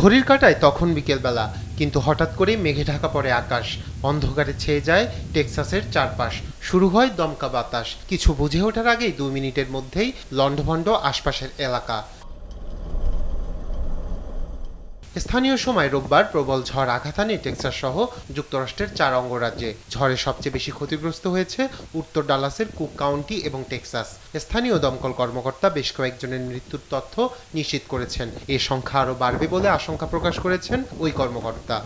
ঘড়ির কাঁটায় তখন বিকেলবেলা, কিন্তু হঠাৎ করেই মেঘে ঢাকা পড়ে আকাশ। অন্ধকারে ছেয়ে যায় টেক্সাসের চারপাশ। শুরু হয় দমকা বাতাস। কিছু বুঝে ওঠার আগেই 2 মিনিটের মধ্যেই লণ্ডভণ্ড আশপাশের এলাকা। স্থানীয় সময় রোববার প্রবল ঝড় আঘাত হানে টেক্সাস সহ যুক্তরাষ্ট্রের 4 অঙ্গরাজ্যে। ঝড়ে সবচেয়ে বেশি ক্ষতিগ্রস্ত হয়েছে উত্তর ডালাসের কুক কাউন্টি এবং টেক্সাস। স্থানীয় দমকল কর্মকর্তা বেশ কয়েকজনের মৃত্যুর তথ্য নিশ্চিত করেছেন। এ সংখ্যা আরও বাড়বে বলে আশঙ্কা প্রকাশ করেছেন ওই কর্মকর্তা।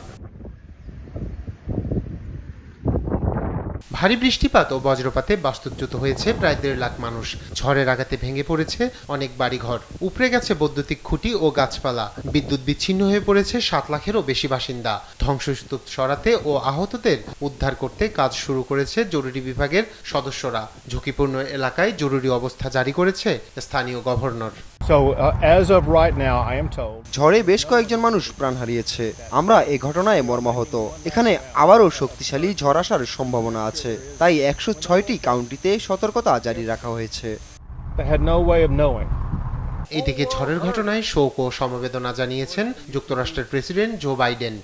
ভারী বৃষ্টিপাত ও বজ্রপাতে বাস্তুচ্যুত হয়েছে প্রায় 1.5 লাখ মানুষ। ঝড়ের আঘাতে ভেঙে পড়েছে অনেক বাড়িঘর, উপড়ে গেছে বৈদ্যুতিক খুঁটি ও গাছপালা। বিদ্যুৎ বিচ্ছিন্ন হয়ে পড়েছে 7 লাখেরও বেশি বাসিন্দা। ধ্বংসস্তূপ সরাতে ও আহতদের উদ্ধার করতে কাজ শুরু করেছে জরুরি বিভাগের সদস্যরা। ঝুঁকিপূর্ণ এলাকায় জরুরি অবস্থা জারি করেছে স্থানীয় গভর্নর। ঝড়ে বেশ কয়েকজন মানুষ প্রাণ হারিয়েছে। আমরা এই ঘটনায় মর্মাহত। এখানে আবারও শক্তিশালী ঝড় আসার সম্ভাবনা আছে, তাই 106টি কাউন্টিতে সতর্কতা জারি রাখা হয়েছে। এদিকে ঝড়ের ঘটনায় শোক ও সমবেদনা জানিয়েছেন যুক্তরাষ্ট্রের প্রেসিডেন্ট জো বাইডেন।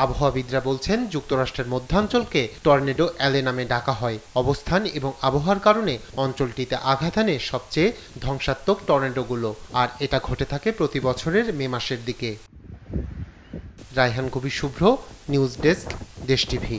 আবহাওয়াবিদরা বলছেন, যুক্তরাষ্ট্রের মধ্যাঞ্চলকে টর্নেডো অ্যালে নামে ডাকা হয়। অবস্থান এবং আবহাওয়ার কারণে অঞ্চলটিতে আঘাত হানে সবচেয়ে ধ্বংসাত্মক টর্নেডোগুলো, আর এটা ঘটে থাকে প্রতি বছরের মে মাসের দিকে। রায়হান কবির শুভ্র, নিউজ ডেস্ক, দেশ টিভি।